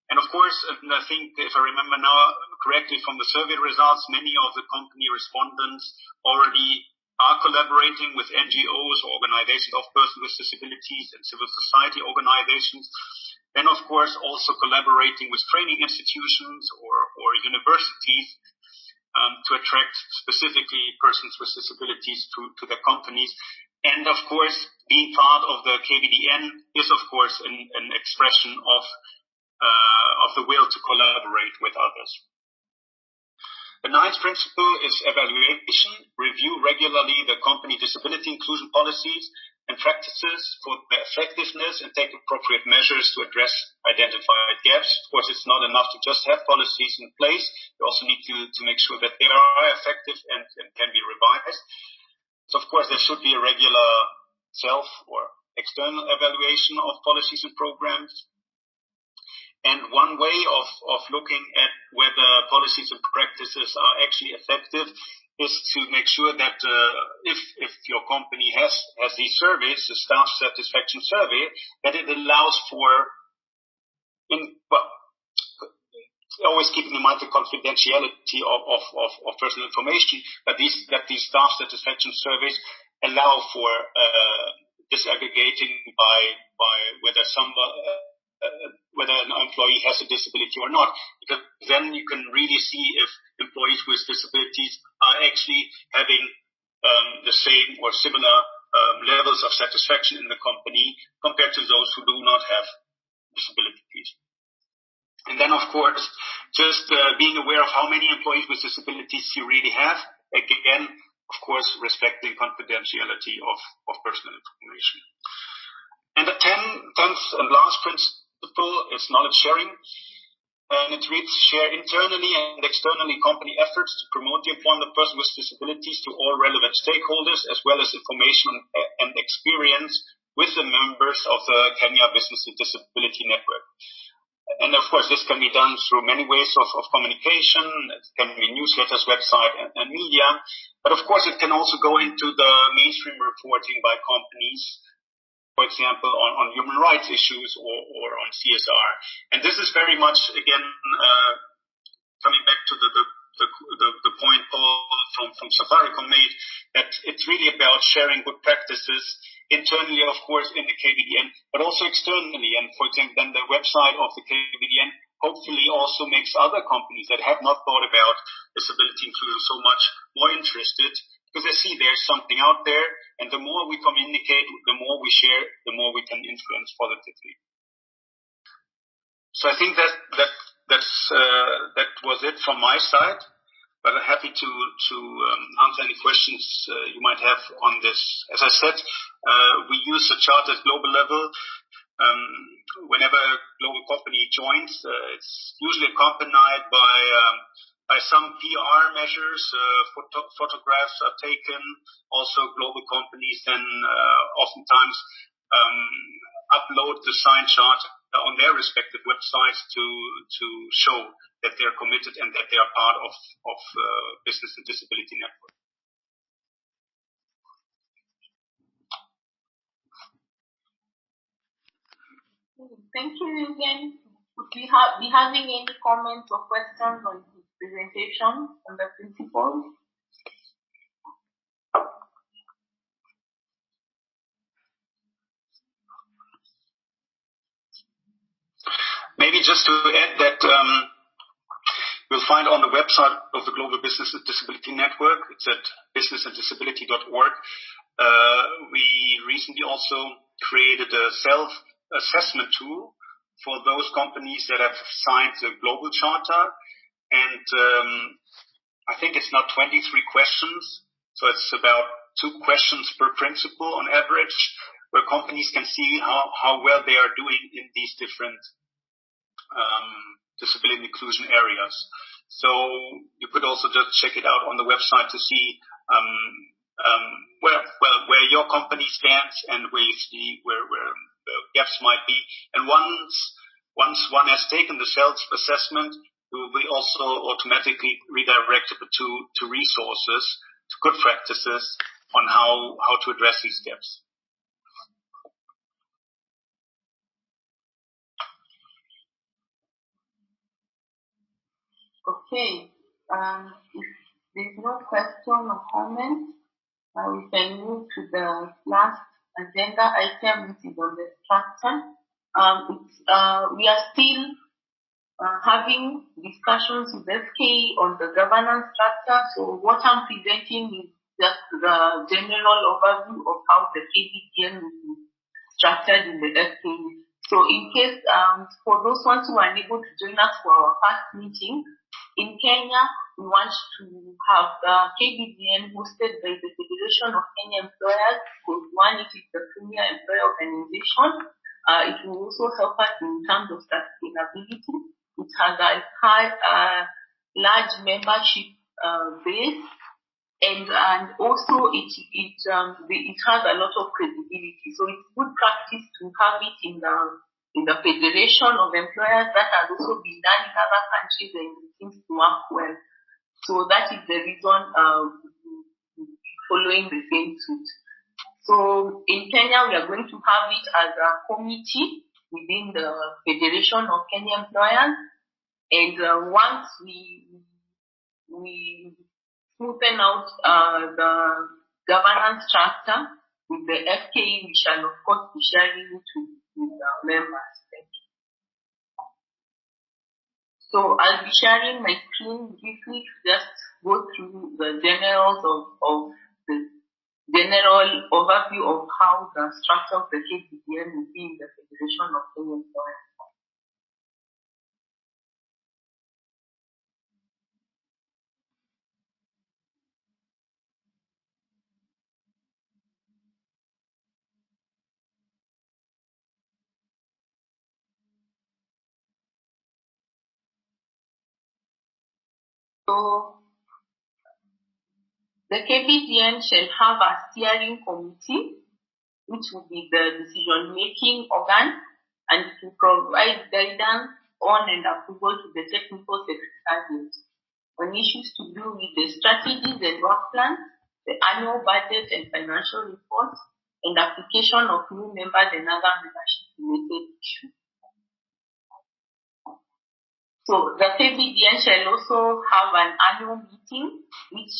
And of course, and I think if I remember now correctly from the survey results, many of the company respondents already are collaborating with NGOs or organizations of persons with disabilities and civil society organizations. Then, of course, also collaborating with training institutions or universities to attract specifically persons with disabilities to their companies. And, of course, being part of the KBDN is, of course, an expression of the will to collaborate with others. The ninth principle is evaluation. Review regularly the company disability inclusion policies and practices for their effectiveness, and take appropriate measures to address identified gaps. Of course, it's not enough to just have policies in place. You also need to make sure that they are effective and can be revised. So, of course, there should be a regular self or external evaluation of policies and programs. And one way of looking at whether policies and practices are actually effective is to make sure that if your company has these surveys, the staff satisfaction survey, that it allows for, always keeping in mind the confidentiality of personal information, but that these staff satisfaction surveys allow for disaggregating by whether an employee has a disability or not, because then you can really see if employees with disabilities are actually having the same or similar levels of satisfaction in the company compared to those who do not have disabilities. And then, of course, just being aware of how many employees with disabilities you really have. Again, of course, respecting confidentiality of personal information. And the 10th and last principle is knowledge sharing. And it reads, share internally and externally company efforts to promote the employment of persons with disabilities to all relevant stakeholders, as well as information and experience with the members of the Kenya Business and Disability Network. And of course, this can be done through many ways of communication. It can be newsletters, website, and media. But of course, it can also go into the mainstream reporting by companies, for example, on human rights issues or on CSR. And this is very much, again, coming back to the point Paul from Safaricom made, that it's really about sharing good practices internally, of course, in the KBDN, but also externally. And for example, then the website of the KBDN hopefully also makes other companies that have not thought about disability inclusion so much more interested, because they see there's something out there, and the more we communicate, the more we share, the more we can influence positively. So I think that was it from my side. But I'm happy to answer any questions you might have on this. As I said, we use the charter at global level. Whenever a global company joins, it's usually accompanied by some PR measures. Photographs are taken. Also, global companies then oftentimes upload the signed chart on their respective websites to show that they are committed and that they are part of Business and Disability Network. Thank you again. Would we be having any comments or questions on his presentation on the principles? Maybe just to add that you'll find on the website of the Global Business and Disability Network, it's at businessanddisability.org. We recently also created a self-assessment tool for those companies that have signed the global charter. And I think it's now 23 questions. So it's about 2 questions per principle on average, where companies can see how well they are doing in these different disability inclusion areas. So you could also just check it out on the website to see where your company stands and where you see where the gaps might be. And once one has taken the self-assessment, you will be also automatically redirected to resources, to good practices on how to address these gaps. Okay. If there's no question or comment, we can move to the last agenda item, which is on the structure. We are still having discussions with FK on the governance structure. So what I'm presenting is just the general overview of how the KBDN will be structured in the FK. So in case, for those ones who are unable to join us for our first meeting, in Kenya, we want to have KBDN hosted by the Federation of Kenya Employers, because one, it is the premier employer organization. It will also help us in terms of sustainability. It has a large membership base, and also it has a lot of credibility. So it's good practice to have it in the Federation of Employers. That has also been done in other countries and it seems to work well. So that is the reason following the same suit. So in Kenya, we are going to have it as a committee within the Federation of Kenya Employers. And once we smoothen out the governance structure with the FKE, we shall of course be sharing it with our members. Thank you. So I'll be sharing my screen briefly to just go through the generals of the general overview of how the structure of the KBDN will be in the Federation of Kenya Employers. So the KBDN shall have a steering committee, which will be the decision-making organ, and it will provide guidance on and approval to the technical secretariat on issues to do with the strategies and work plans, the annual budget and financial reports, and application of new members and other membership-related issues. So the KBDN shall also have an annual meeting, which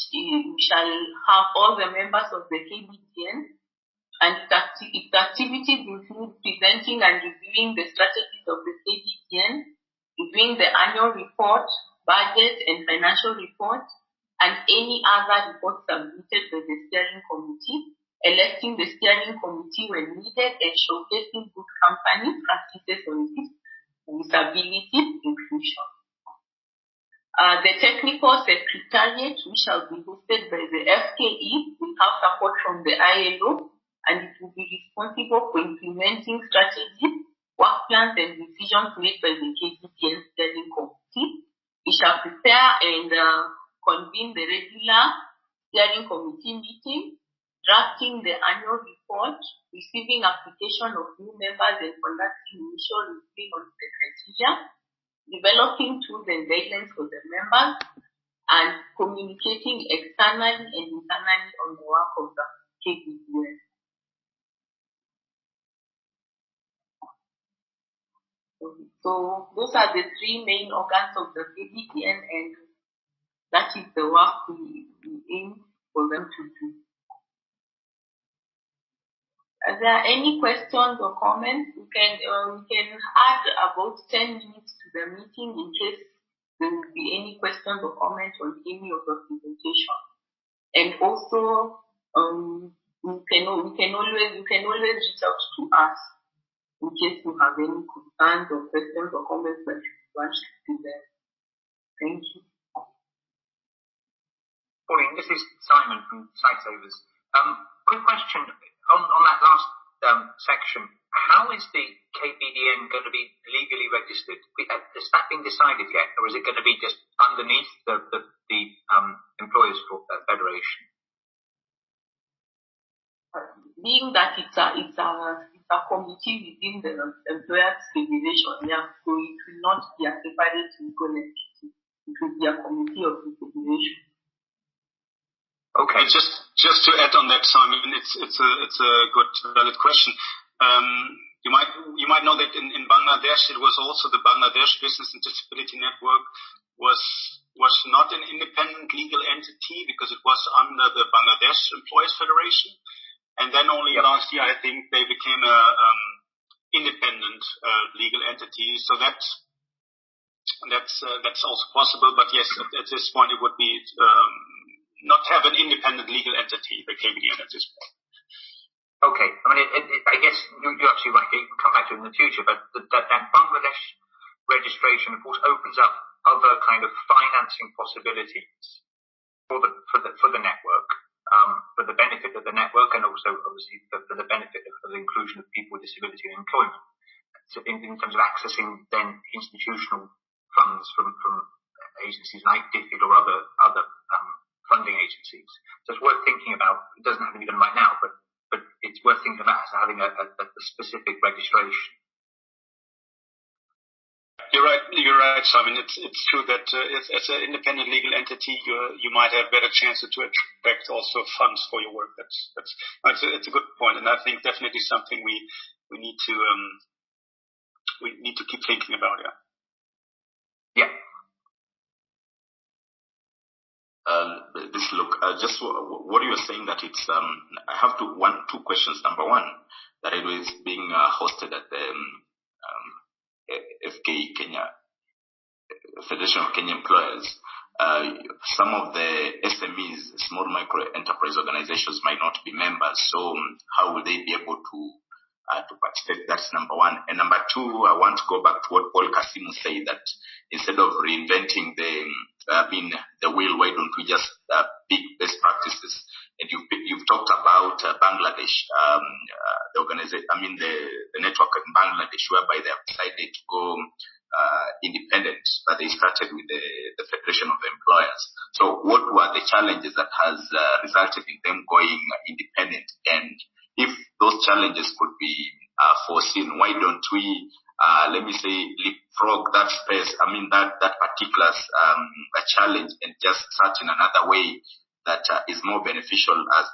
shall have all the members of the KBDN, and its activities include presenting and reviewing the strategies of the KBDN, reviewing the annual report, budget and financial report, and any other reports submitted by the steering committee, electing the steering committee when needed, and showcasing good company practices on disability inclusion. The technical secretariat, which shall be hosted by the FKE, will have support from the ILO, and it will be responsible for implementing strategies, work plans, and decisions made by the KBDN steering committee. We shall prepare and convene the regular steering committee meeting, drafting the annual report, receiving application of new members and conducting initial review on the criteria, developing tools and guidelines for the members, and communicating externally and internally on the work of the KBDN. So those are the three main organs of the KBDN, and that is the work we aim for them to do. Are there any questions or comments? We can add about 10 minutes to the meeting in case there will be any questions or comments on any of the presentation. And also, you can always reach out to us in case you have any concerns or questions or comments that you want to present. Thank you. Morning, this is Simon from Sightsavers. Quick question on that last section. How is the KBDN going to be legally registered? Has that been decided yet, or is it going to be just underneath the Employers Federation? Being that it's a committee within the Employers Federation, yeah, so it will not be a separate legal entity. It will be a committee of the federation. Okay. Just to add on that, Simon, it's a good valid question. You might know that in Bangladesh, it was also the Bangladesh Business and Disability Network was not an independent legal entity because it was under the Bangladesh Employers Federation. And then only last year, I think, they became a independent legal entity. So that's also possible. But yes, at this point, it would be not have an independent legal entity, the KBDN at this point. Okay. I mean, I guess you're actually right. You can come back to it in the future, but that Bangladesh registration, of course, opens up other kind of financing possibilities for the network. For the benefit of the network, and also obviously for the benefit of the inclusion of people with disability in employment. So in terms of accessing then institutional funds from agencies like DFID or other funding agencies. So it's worth thinking about. It doesn't have to be done right now, but it's worth thinking about as having a specific registration. You're right, Simon. It's true that as an independent legal entity, you might have better chances to attract also funds for your work. It's a good point, and I think definitely something we need to keep thinking about. Yeah. Just what you were saying that it's. I have two questions. Number one, that it is being hosted at the FKE Kenya, Federation of Kenya Employers. Some of the SMEs, small micro enterprise organizations, might not be members. So how will they be able to participate? That's number one. And number two, I want to go back to what Paul Kasimu said, that instead of reinventing the wheel, why don't we just pick best practices? And you've talked about Bangladesh, the network in Bangladesh, whereby they have decided to go independent, but they started with the Federation of Employers. So what were the challenges that has resulted in them going independent? And if those challenges could be foreseen, why don't we, let me say, leapfrog that space, that particular challenge, and just start in another way that is more beneficial, as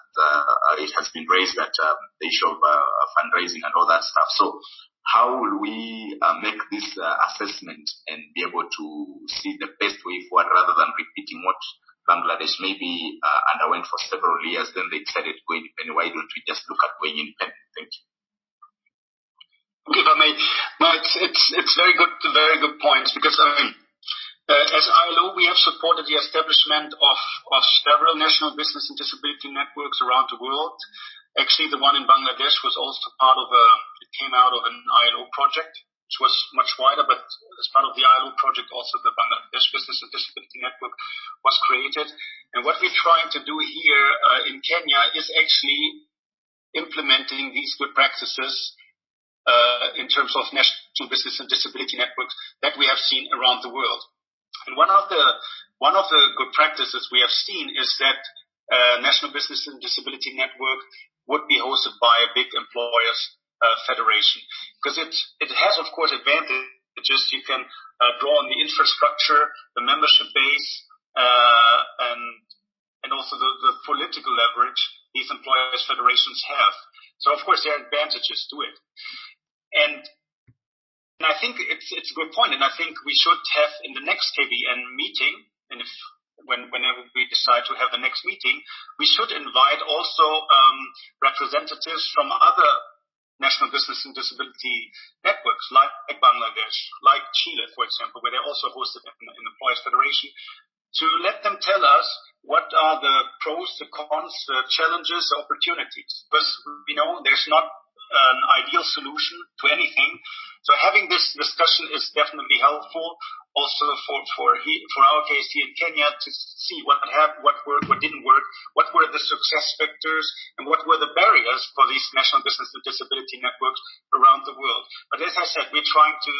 it has been raised that the issue of fundraising and all that stuff. So how will we make this assessment and be able to see the best way forward, rather than repeating what Bangladesh maybe underwent for several years, then they decided to go independent? Why don't we just look at going independent? Thank you. If I may, no, it's very good points, because as ILO, we have supported the establishment of several national business and disability networks around the world. Actually, the one in Bangladesh was also part of it came out of an ILO project, which was much wider, but as part of the ILO project, also the Bangladesh Business and Disability Network was created. And what we're trying to do here in Kenya is actually implementing these good practices in terms of national business and disability networks that we have seen around the world. And one of the good practices we have seen is that National Business and Disability Network would be hosted by a big employers federation, because it has, of course, advantages. You can draw on the infrastructure, the membership base, and also the political leverage these employers federations have. So, of course, there are advantages to it. And I think it's a good point, and I think we should have in the next KBN meeting, and whenever we decide to have the next meeting, we should invite also representatives from other national business and disability networks, like Bangladesh, like Chile, for example, where they're also hosted in Employers Federation, to let them tell us what are the pros, the cons, the challenges, the opportunities. Because we know there's not an ideal solution to anything. So having this discussion is definitely helpful, also for our case here in Kenya, to see what worked, what didn't work, what were the success factors, and what were the barriers for these national business and disability networks around the world. But as I said, we're trying to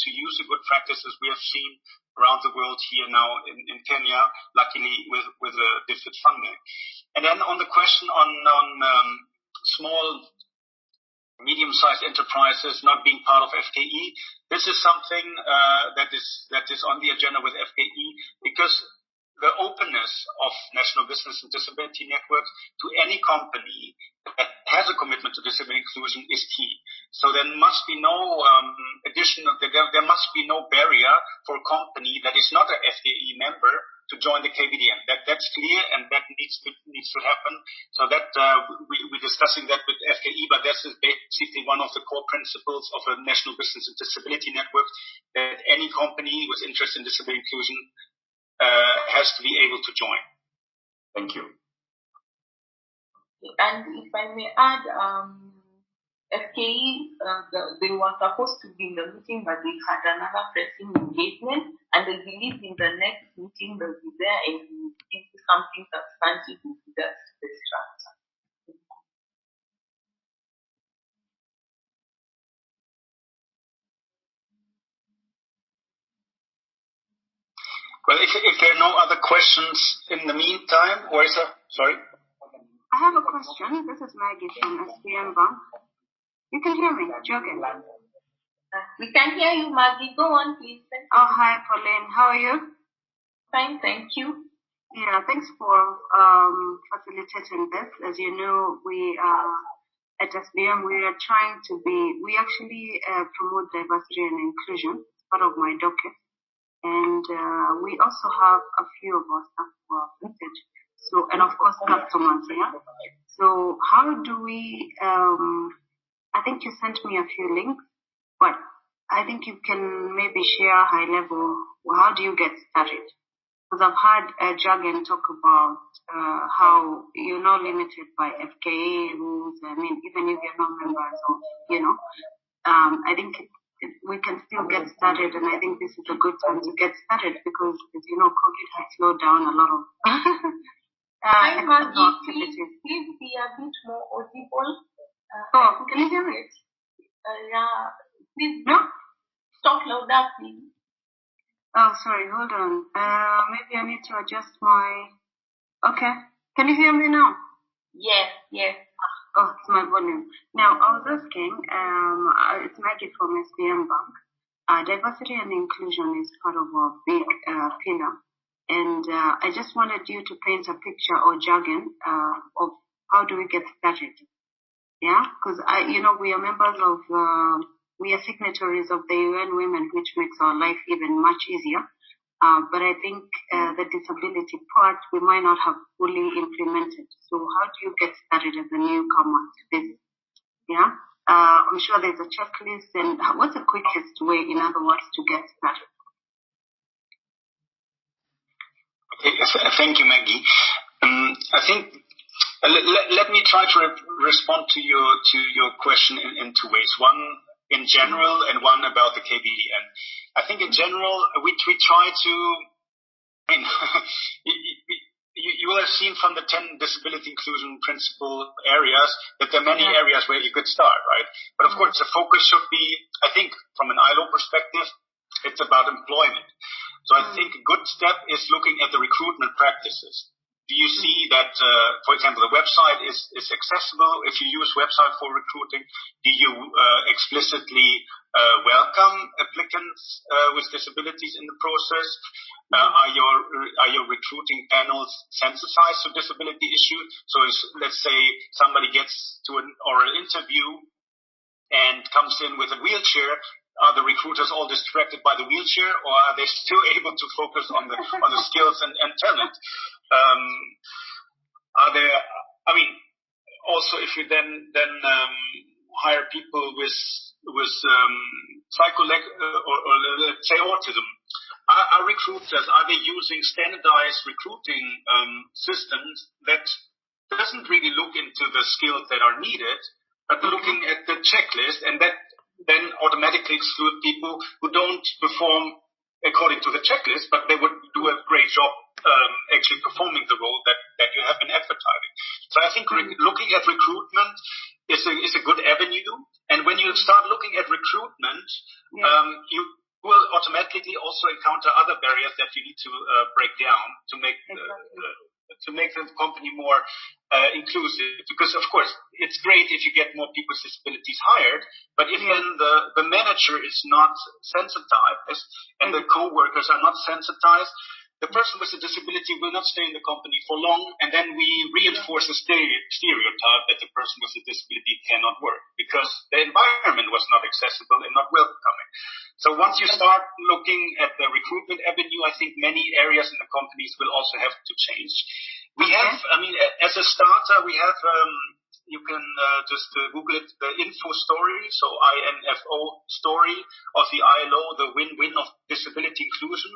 use the good practices we have seen around the world here now in Kenya, luckily with a DFID funding. And then on the question on small, medium-sized enterprises not being part of FKE, this is something that is on the agenda with FKE, because the openness of National Business and Disability Network to any company that has a commitment to disability inclusion is key. So there must be no there must be no barrier for a company that is not an FKE member to join the KBDN. That's clear, and that needs to happen. So that we're discussing that with FKE, but that's basically one of the core principles of a National Business and Disability Network, that any company with interest in disability inclusion has to be able to join. Thank you. And if I may add, FKE, they were supposed to be in the meeting, but they had another pressing engagement, and they believe in the next meeting they'll be there and give something substantive with regards to the structure. Well, if there are no other questions in the meantime, sorry? I have a question. This is Maggie from SBM Bank. You can hear me, Joking. We can hear you, Maggie. Go on, please. Oh, hi, Pauline. How are you? Fine, thank you. Yeah, thanks for facilitating this. As you know, we at SBM, we actually promote diversity and inclusion, part of my docket. And we also have a few of our staff who are affected. So, and of course, customers, yeah? So how do we, I think you sent me a few links, but I think you can maybe share high level, how do you get started? Because I've heard Jagan talk about how you're not limited by FKA rules. I mean, even if you're not members of, I think we can still get started, and I think this is a good time to get started because, as you know, COVID has slowed down a lot of Hi, Maggie, please be a bit more audible. Can you hear me? Yeah, please talk louder, please. Oh, sorry, hold on. Maybe I need to adjust my... Okay. Can you hear me now? Yes. Oh, it's my volume. Now, I was asking, it's Maggie from SBM Bank. Diversity and inclusion is part of our big pillar. And I just wanted you to paint a picture or jargon of how do we get started. Yeah? Because, we are members of... we are signatories of the UN Women, which makes our life even much easier. But I think the disability part, we might not have fully implemented. So how do you get started as a newcomer to this? Yeah? I'm sure there's a checklist. And what's the quickest way, in other words, to get started? Okay, thank you, Maggie. I think let me try to respond to your question in two ways. One in general and one about the KBDN. I think in general, we try to, you will have seen from the 10 disability inclusion principle areas that there are many areas where you could start, right? But of course, the focus should be, I think, from an ILO perspective, it's about employment. So I think a good step is looking at the recruitment practices. Do you see that, for example, the website is accessible? If you use website for recruiting, do you explicitly welcome applicants with disabilities in the process? Are your recruiting panels sensitized to disability issues? So let's say somebody gets to an oral interview and comes in with a wheelchair. Are the recruiters all distracted by the wheelchair, or are they still able to focus on the skills and talent? Are there? I mean, also if you then hire people with or let's say autism, are recruiters, are they using standardized recruiting systems that doesn't really look into the skills that are needed, but looking at the checklist, and that then automatically exclude people who don't perform according to the checklist, but they would do a great job actually performing the role that you have been advertising. So I think looking at recruitment is a good avenue. And when you start looking at recruitment, you will automatically also encounter other barriers that you need to break down to make the company more inclusive. Because of course, it's great if you get more people with disabilities hired, but if then the manager is not sensitized and the co-workers are not sensitized, the person with a disability will not stay in the company for long, and then we reinforce the stereotype that the person with a disability cannot work because the environment was not accessible and not welcoming. So once you start looking at the recruitment avenue, I think many areas in the companies will also have to change. We have, as a starter, we have, you can just Google it, the info story, so INFO story of the ILO, the win-win of disability inclusion.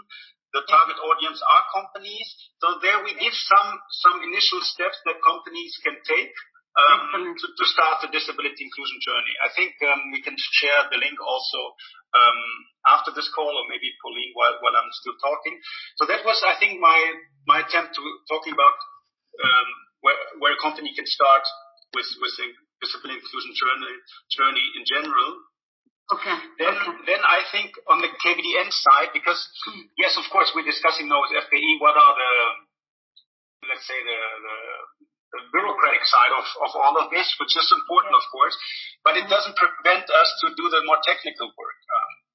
The target audience are companies. So there we give some initial steps that companies can take to start the disability inclusion journey. I think we can share the link also after this call, or maybe Pauline while I'm still talking. So that was, I think, my attempt to talking about where a company can start with the disability inclusion journey in general. Okay. Then I think on the KBDN side, because yes, of course, we're discussing now with FKE what are the let's say, the bureaucratic side of all of this, which is important, of course, but it doesn't prevent us to do the more technical work.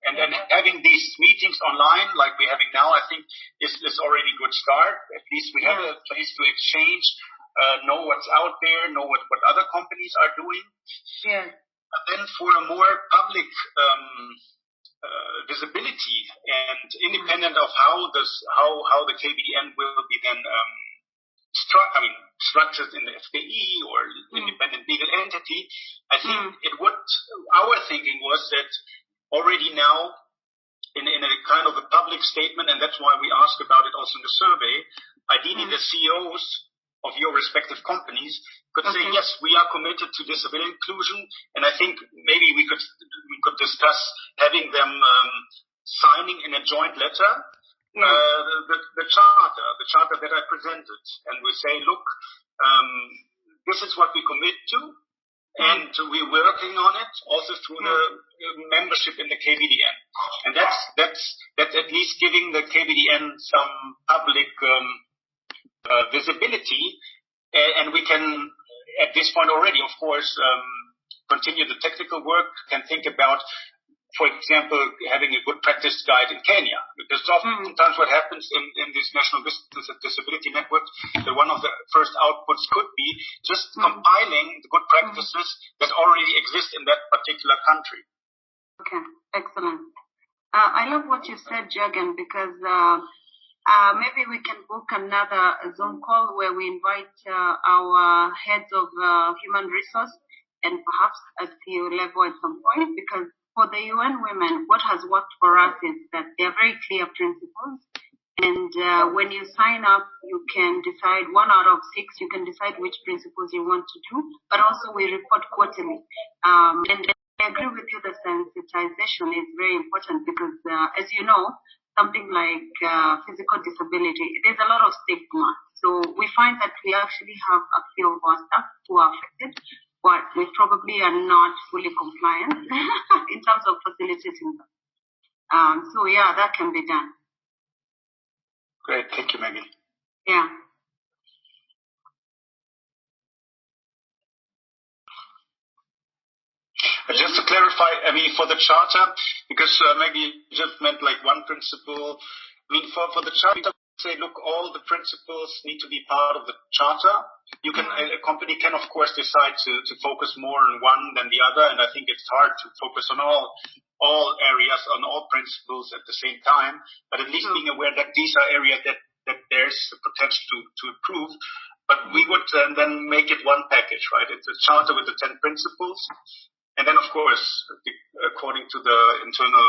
And having these meetings online, like we're having now, I think is already a good start. At least we have a place to exchange, know what's out there, know what other companies are doing. Yeah. But then for a more public visibility and independent of how the KBDN will be then structured in the FKE or independent legal entity, I think our thinking was that already now in a kind of a public statement, and that's why we asked about it also in the survey, ideally the CEOs of your respective companies could say, yes, we are committed to disability inclusion, and I think maybe we could discuss having them signing in a joint letter the charter that I presented, and we say, look, this is what we commit to, and we're working on it also through the membership in the KBDN, and that's at least giving the KBDN some public visibility, and we can at this point already, of course, continue the technical work, can think about, for example, having a good practice guide in Kenya, because oftentimes what happens in this National Business and Disability Network, that one of the first outputs could be just compiling the good practices that already exist in that particular country. Okay, excellent. I love what you said, Jürgen, because maybe we can book another Zoom call where we invite our heads of human resource and perhaps at CEO level at some point, because for the UN Women, what has worked for us is that there are very clear principles. And when you sign up, you can decide 1 out of 6, you can decide which principles you want to do, but also we report quarterly. And I agree with you that sensitization is very important because, as you know, something like physical disability, there's a lot of stigma. So we find that we actually have a few of our staff who are affected, but we probably are not fully compliant in terms of facilitating them. So yeah, that can be done. Great, thank you, Maggie. Yeah. Just to clarify, for the charter, because Maggie just meant like one principle. For the charter, say, look, all the principles need to be part of the charter. You can, a company can, of course, decide to focus more on one than the other, and I think it's hard to focus on all areas, on all principles at the same time. But at least being aware that these are areas that there's the potential to improve. But we would then make it one package, right? It's a charter with the 10 principles. And then, of course, according to the internal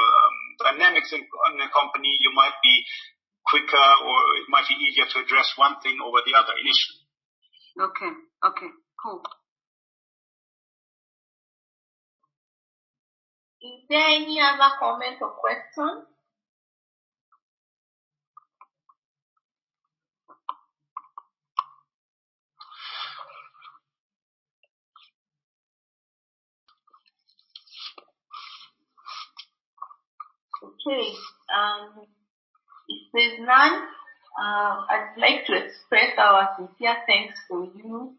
dynamics in a company, you might be quicker or it might be easier to address one thing over the other initially. Okay, cool. Is there any other comment or question? Okay. If there's none, I'd like to express our sincere thanks for you,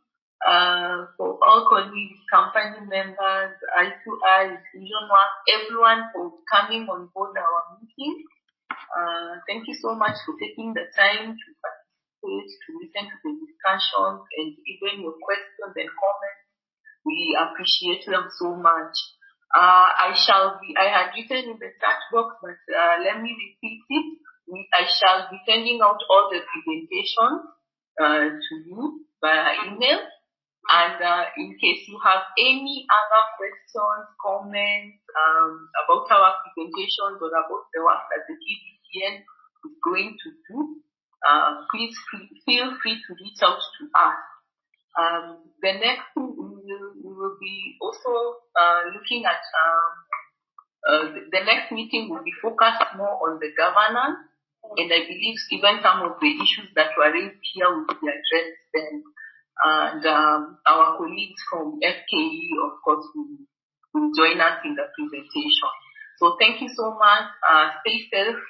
for all colleagues, company members, I2I, Vision Work, everyone for coming on board our meeting. Thank you so much for taking the time to participate, to listen to the discussions, and even your questions and comments. We appreciate them so much. I had written in the chat box, but let me repeat it. I shall be sending out all the presentations to you via email. And in case you have any other questions, comments about our presentations or about the work that the KBDN is going to do, please feel free to reach out to us. The next thing we will be also looking at, the next meeting will be focused more on the governance, and I believe even some of the issues that were raised here will be addressed then. And our colleagues from FKE, of course, will join us in the presentation. So thank you so much. Stay safe.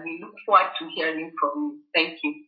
We look forward to hearing from you. Thank you.